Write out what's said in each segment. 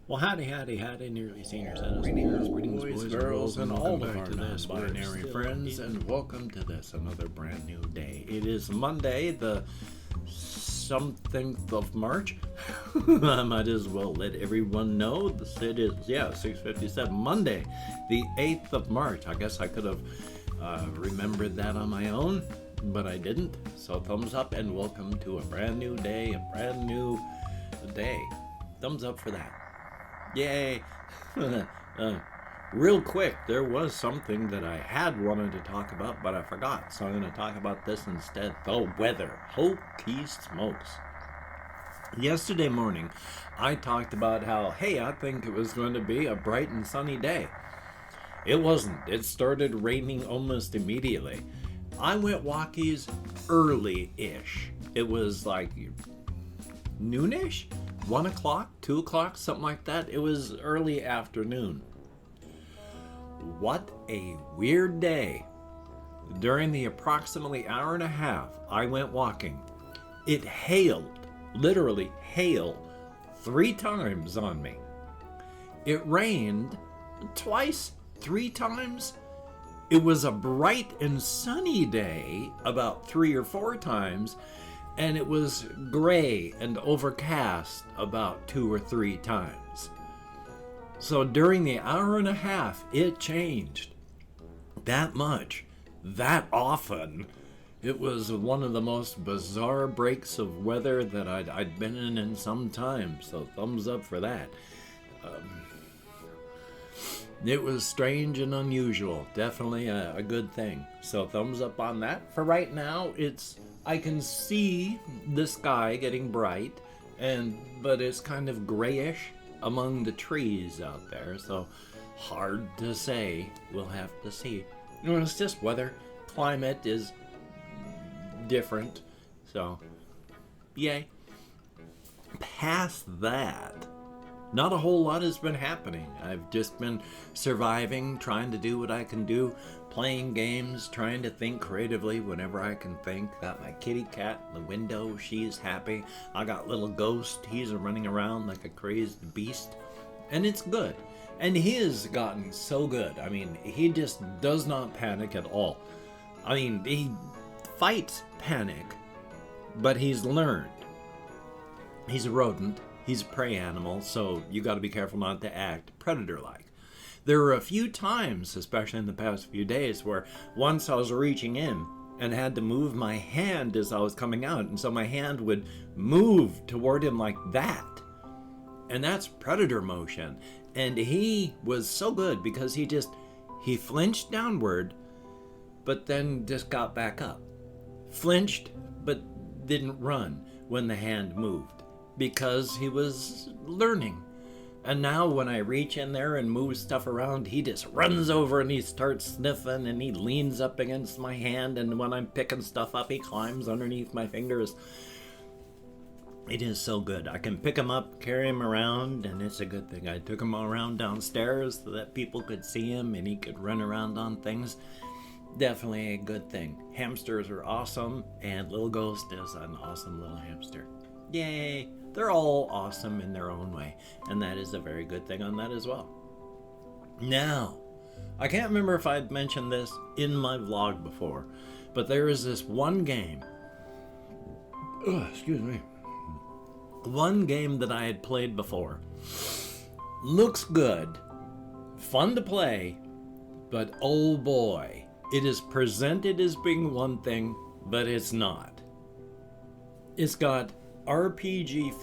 Well, howdy, nearly senior citizens. Greetings, boys, girls, and all of our non-binary friends, and welcome to this, another brand new day. It is Monday, the something of March. I might as well let everyone know it is, 6:57, Monday, the 8th of March. I guess I could have remembered that on my own, but I didn't. So thumbs up and welcome to a brand new day, Thumbs up for that. Yay! Real quick, there was something that I had wanted to talk about, but I forgot, so I'm going to talk about this instead. The weather. Hokey smokes. Yesterday morning, I talked about how, hey, I think it was going to be a bright and sunny day. It wasn't. It started raining almost immediately. I went walkies early-ish. It was like noonish? 1 o'clock, 2 o'clock, something like that. It was early afternoon. What a weird day. During the approximately hour and a half I went walking, it hailed, literally hail, 3 times on me. It rained twice, 3 times. It was a bright and sunny day about 3 or 4 times. And it was gray and overcast about 2 or 3 times. So during the hour and a half, it changed that much, that often. It was one of the most bizarre breaks of weather that I'd been in some time, so thumbs up for that. It was strange and unusual, definitely a good thing. So thumbs up on that. For right now, I can see the sky getting bright, but it's kind of grayish among the trees out there, so hard to say. We'll have to see. It's just weather. Climate is different, so yay. Past that, not a whole lot has been happening. I've just been surviving, trying to do what I can do, playing games, trying to think creatively whenever I can think. Got my kitty cat in the window, she's happy. I got little Ghost, he's running around like a crazed beast, and it's good. And he has gotten so good. I mean, he just does not panic at all. I mean, he fights panic, but he's learned. He's a rodent. He's a prey animal, so you got to be careful not to act predator-like. There were a few times, especially in the past few days, where once I was reaching in and had to move my hand as I was coming out, and so my hand would move toward him like that. And that's predator motion. And he was so good because he flinched downward, but then just got back up. Flinched, but didn't run when the hand moved, because he was learning. And now when I reach in there and move stuff around, he just runs over and he starts sniffing and he leans up against my hand, and when I'm picking stuff up, he climbs underneath my fingers. It is so good. I can pick him up, carry him around, and it's a good thing. I took him around downstairs so that people could see him and he could run around on things. Definitely a good thing. Hamsters are awesome, and Little Ghost is an awesome little hamster. Yay! They're all awesome in their own way, and that is a very good thing on that as well. Now, I can't remember if I'd mentioned this in my vlog before, but there is this one game, one game that I had played before. Looks good, fun to play, but oh boy, it is presented as being one thing, but it's not. It's got RPG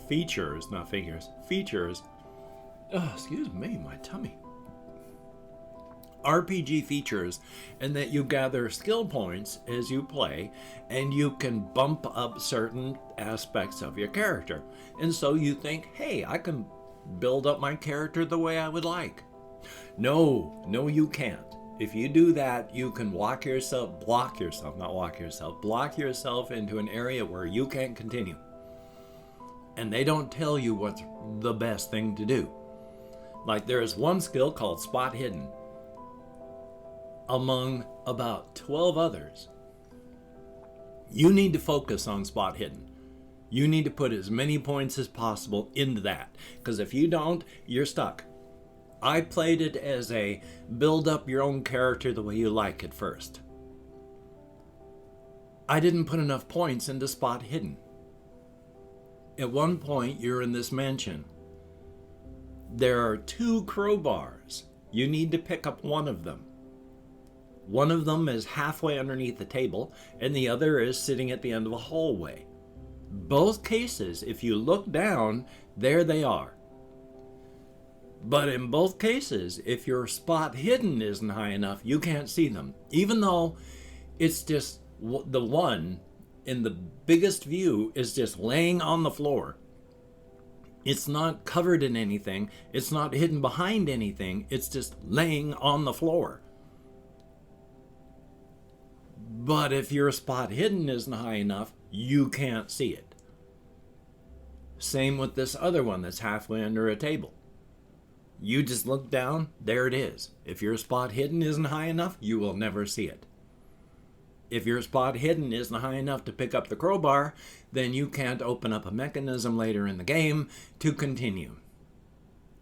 features. My tummy. RPG features, and that you gather skill points as you play, and you can bump up certain aspects of your character. And so you think, hey, I can build up my character the way I would like. No, you can't. If you do that, you can block yourself into an area where you can't continue. And they don't tell you what's the best thing to do. Like, there is one skill called Spot Hidden among about 12 others. You need to focus on Spot Hidden. You need to put as many points as possible into that, because if you don't, you're stuck. I played it as a build up your own character the way you like at first. I didn't put enough points into spot hidden. At one point, you're in this mansion. There are 2 crowbars. You need to pick up one of them. One of them is halfway underneath the table, and the other is sitting at the end of a hallway. Both cases, if you look down, there they are. But in both cases, if your spot hidden isn't high enough, you can't see them. Even though it's just the one in the biggest view is just laying on the floor. It's not covered in anything. It's not hidden behind anything. It's just laying on the floor. But if your spot hidden isn't high enough, you can't see it. Same with this other one that's halfway under a table. You just look down, there it is. If your spot hidden isn't high enough, you will never see it. If your spot hidden isn't high enough to pick up the crowbar, then you can't open up a mechanism later in the game to continue.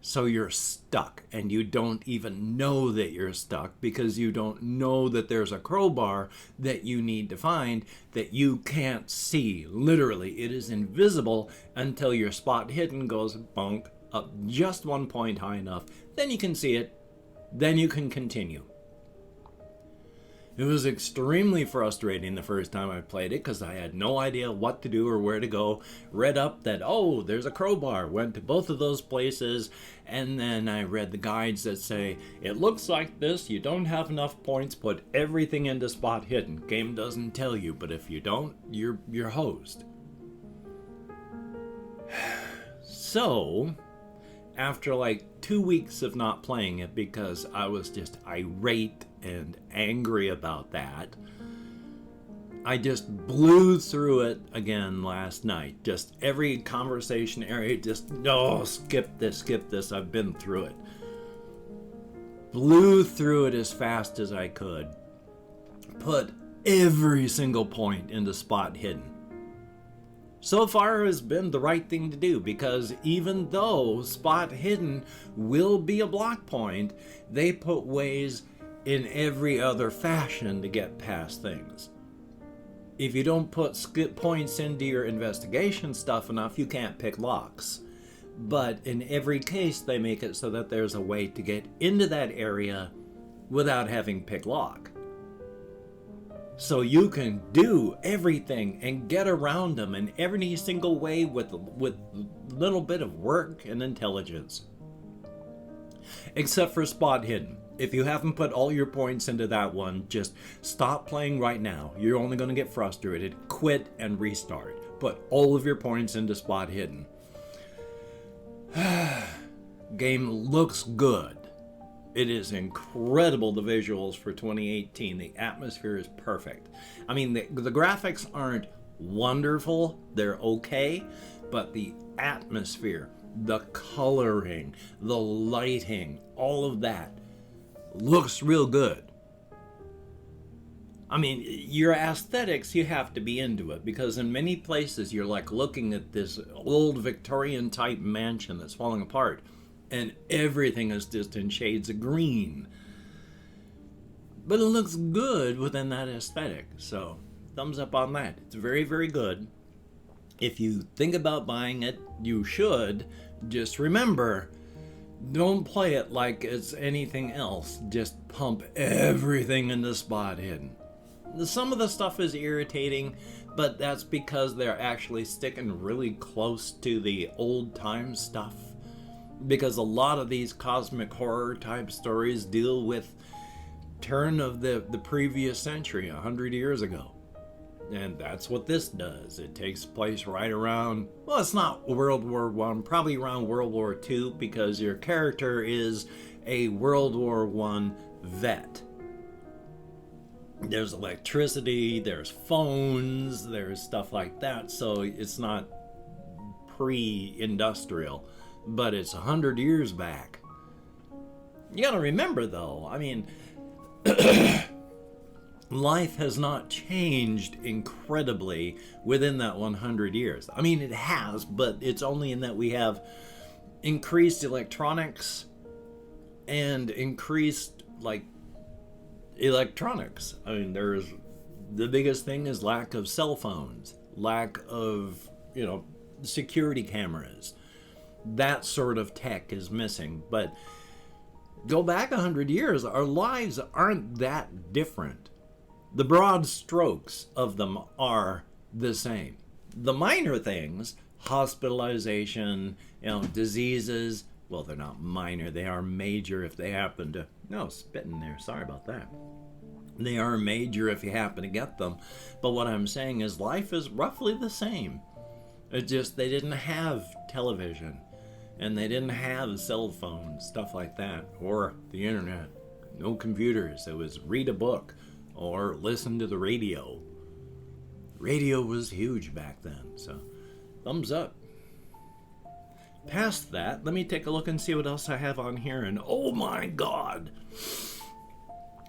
So you're stuck, and you don't even know that you're stuck because you don't know that there's a crowbar that you need to find that you can't see. Literally, it is invisible until your spot hidden goes bonk up just 1 point high enough. Then you can see it. Then you can continue. It was extremely frustrating the first time I played it because I had no idea what to do or where to go. Read up that, oh, there's a crowbar. Went to both of those places, and then I read the guides that say, it looks like this, you don't have enough points, put everything into spot hidden. Game doesn't tell you, but if you don't, you're hosed. So, after like 2 weeks of not playing it because I was just irate and angry about that, I just blew through it again last night. Just every conversation area, just, no, skip this, I've been through it. Blew through it as fast as I could. Put every single point into spot hidden. So far has been the right thing to do because even though spot hidden will be a block point, they put ways in every other fashion to get past things. If you don't put skip points into your investigation stuff enough, you can't pick locks. But in every case, they make it so that there's a way to get into that area without having pick lock. So you can do everything and get around them in every single way with little bit of work and intelligence. Except for spot hidden. If you haven't put all your points into that one, just stop playing right now. You're only going to get frustrated. Quit and restart. Put all of your points into spot hidden. Game looks good. It is incredible, the visuals for 2018. The atmosphere is perfect. I mean, the graphics aren't wonderful. They're okay. But the atmosphere, the coloring, the lighting, all of that looks real good. I mean, your aesthetics, you have to be into it because in many places you're like looking at this old Victorian type mansion that's falling apart. And everything is just in shades of green. But it looks good within that aesthetic. So, thumbs up on that. It's very, very good. If you think about buying it, you should. Just remember, don't play it like it's anything else. Just pump everything into spot hidden. Some of the stuff is irritating, but that's because they're actually sticking really close to the old time stuff. Because a lot of these cosmic horror type stories deal with turn of the previous century, 100 years ago. And that's what this does. It takes place right around, well, it's not World War I, probably around World War II, because your character is a World War I vet. There's electricity, there's phones, there's stuff like that, so it's not pre-industrial. But it's 100 years back. You gotta remember though, I mean, life has not changed incredibly within that 100 years. I mean, it has, but it's only in that we have increased electronics and increased, like, electronics. I mean, there's the biggest thing is lack of cell phones, lack of, security cameras. That sort of tech is missing. But go back 100 years, our lives aren't that different. The broad strokes of them are the same. The minor things, hospitalization, diseases, well, they're not minor, they are major if they happen to, no, spit in there, sorry about that. They are major if you happen to get them. But what I'm saying is life is roughly the same. It's just they didn't have television, and they didn't have cell phones, stuff like that, or the internet. No computers. It was read a book or listen to the radio. Radio was huge back then, so thumbs up. Past that, let me take a look and see what else I have on here. And oh my god,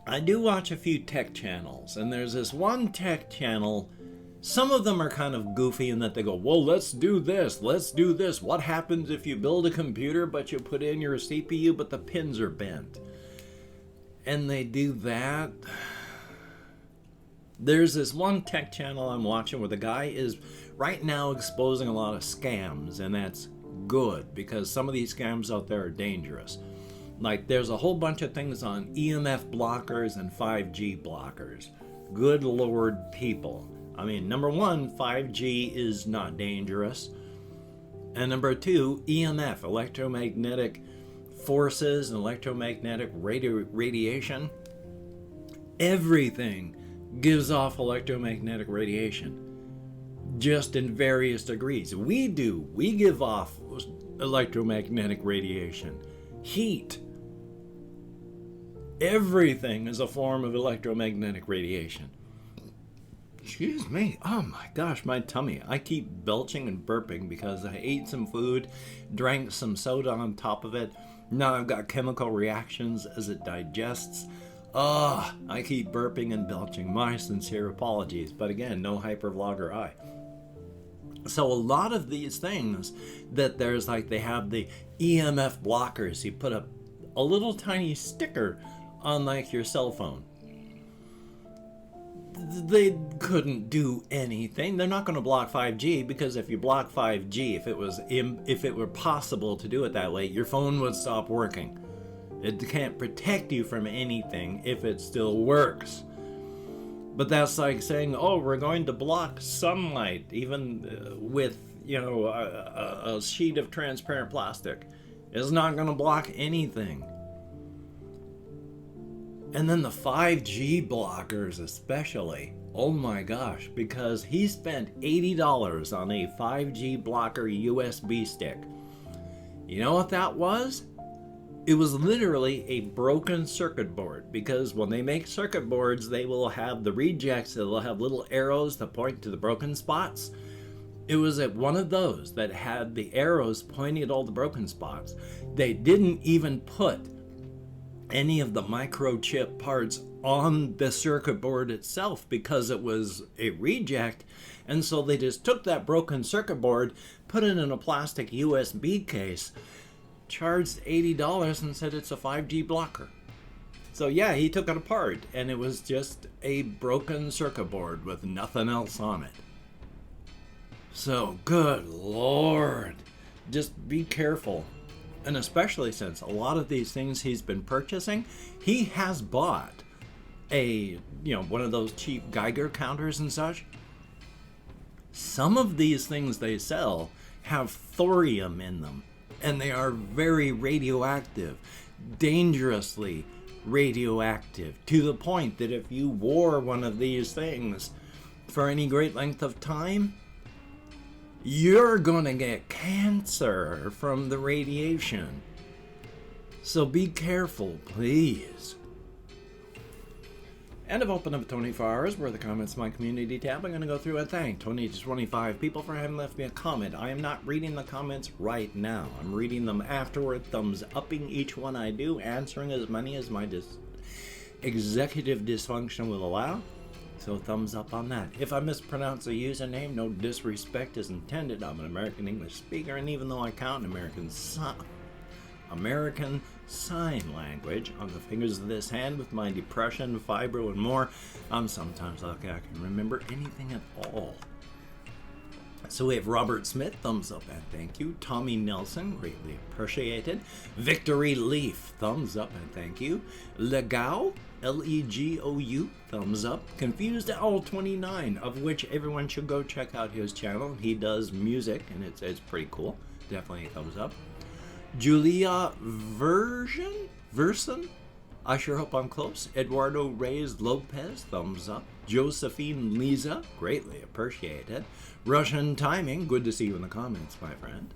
I do watch a few tech channels, and there's this one tech channel. Some of them are kind of goofy in that they go, well, let's do this. What happens if you build a computer but you put in your CPU but the pins are bent? And they do that. There's this one tech channel I'm watching where the guy is right now exposing a lot of scams, and that's good because some of these scams out there are dangerous. Like, there's a whole bunch of things on EMF blockers and 5G blockers. Good Lord, people. I mean, number one, 5G is not dangerous. And number two, EMF, electromagnetic forces and electromagnetic radiation. Everything gives off electromagnetic radiation, just in various degrees. We give off electromagnetic radiation. Heat. Everything is a form of electromagnetic radiation. Excuse me. Oh my gosh, my tummy. I keep belching and burping because I ate some food, drank some soda on top of it. Now I've got chemical reactions as it digests. I keep burping and belching. My sincere apologies. But again, no hypervlogger I. So a lot of these things that there's like, they have the EMF blockers. You put a little tiny sticker on like your cell phone. They couldn't do anything. They're not going to block 5G because if you block 5G, if it were possible to do it that way, your phone would stop working. It can't protect you from anything if it still works. But that's like saying, oh, we're going to block sunlight, even with, a sheet of transparent plastic. It's not going to block anything. And then the 5G blockers especially. Oh my gosh, because he spent $80 on a 5G blocker USB stick. You know what that was? It was literally a broken circuit board, because when they make circuit boards, they will have the rejects that will have little arrows that point to the broken spots. It was at one of those that had the arrows pointing at all the broken spots. They didn't even put any of the microchip parts on the circuit board itself because it was a reject, and so they just took that broken circuit board, put it in a plastic USB case, charged $80 and said it's a 5G blocker. So yeah, he took it apart and it was just a broken circuit board with nothing else on it. So good Lord, just be careful. And especially since a lot of these things he's been purchasing, he has bought one of those cheap Geiger counters and such. Some of these things they sell have thorium in them, and they are very radioactive, dangerously radioactive, to the point that if you wore one of these things for any great length of time, you're gonna get cancer from the radiation. So be careful, please. And I've opened up 24 hours where the comments my community tab. I'm gonna go through and thank 20 to 25 people for having left me a comment. I am not reading the comments right now. I'm reading them afterward, thumbs upping each one I do, answering as many as my Executive dysfunction will allow. So thumbs up on that. If I mispronounce a username, no disrespect is intended. I'm an American English speaker, and even though I count American Sign Language on the fingers of this hand with my depression, fibro, and more, I'm sometimes lucky I can remember anything at all. So we have Robert Smith, thumbs up and thank you. Tommy Nelson, greatly appreciated. Victory Leaf, thumbs up and thank you. Legou, Legou, thumbs up. Confused Owl 29, of which everyone should go check out his channel. He does music and it's pretty cool. Definitely a thumbs up. Julia Verson, I sure hope I'm close. Eduardo Reyes Lopez, thumbs up. Josephine Lisa, greatly appreciated. Russian Timing, good to see you in the comments, my friend.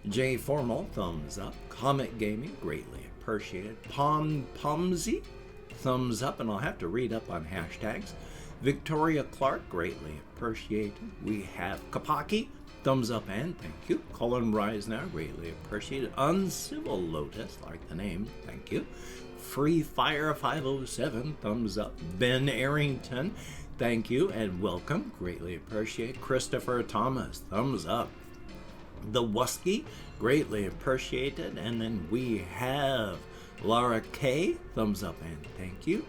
Jay Formal, thumbs up. Comet Gaming, greatly appreciated. Pomsy, thumbs up, and I'll have to read up on hashtags. Victoria Clark, greatly appreciated. We have Kapaki, thumbs up and thank you. Colin Reisner, greatly appreciated. Uncivil Lotus, like the name, thank you. Free Fire 507, thumbs up. Ben Arrington, thank you and welcome, greatly appreciate. Christopher Thomas, thumbs up. The Wusky, greatly appreciated. And then we have Laura K, thumbs up and thank you.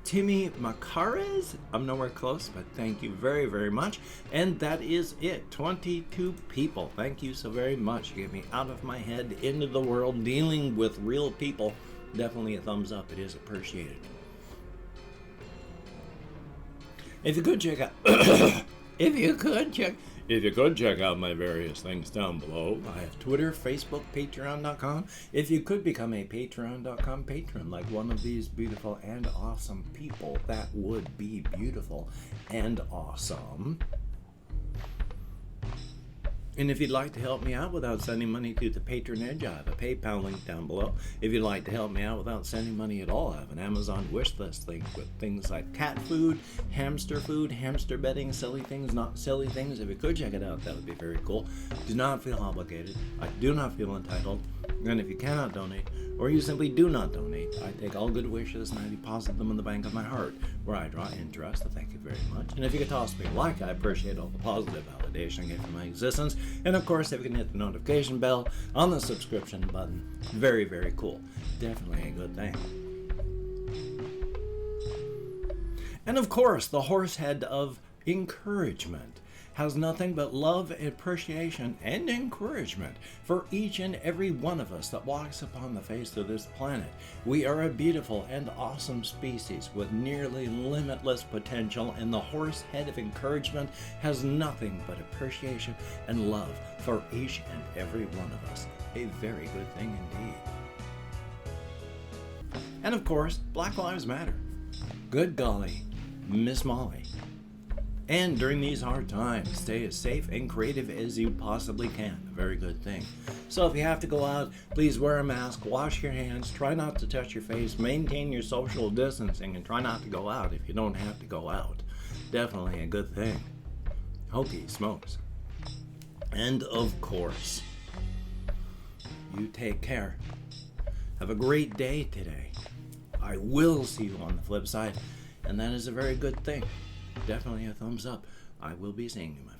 Timmy Macares, I'm nowhere close, but thank you very, very much. And that is it, 22 people. Thank you so very much. You get me out of my head, into the world, dealing with real people. Definitely a thumbs up, it is appreciated. If you could check out, if you could check out my various things down below. I have Twitter, Facebook, Patreon.com. If you could become a Patreon.com patron, like one of these beautiful and awesome people, that would be beautiful and awesome. And if you'd like to help me out without sending money to the patronage, I have a PayPal link down below. If you'd like to help me out without sending money at all, I have an Amazon wish list link with things like cat food, hamster bedding, silly things, not silly things. If you could check it out, that would be very cool. Do not feel obligated. I do not feel entitled. And if you cannot donate, or you simply do not donate, I take all good wishes and I deposit them in the bank of my heart, where I draw interest. So thank you very much. And if you could toss me a like, I appreciate all the positive validation I get from my existence. And of course, if you can hit the notification bell on the subscription button, very, very cool. Definitely a good thing. And of course, the horse head of encouragement has nothing but love, appreciation, and encouragement for each and every one of us that walks upon the face of this planet. We are a beautiful and awesome species with nearly limitless potential, and the horse head of encouragement has nothing but appreciation and love for each and every one of us. A very good thing indeed. And of course, Black Lives Matter. Good golly, Miss Molly. And during these hard times, stay as safe and creative as you possibly can. A very good thing. So if you have to go out, please wear a mask, wash your hands, try not to touch your face, maintain your social distancing, and try not to go out if you don't have to go out. Definitely a good thing. Hokey smokes. And of course, you take care. Have a great day today. I will see you on the flip side, and that is a very good thing. Definitely a thumbs up. I will be seeing you, my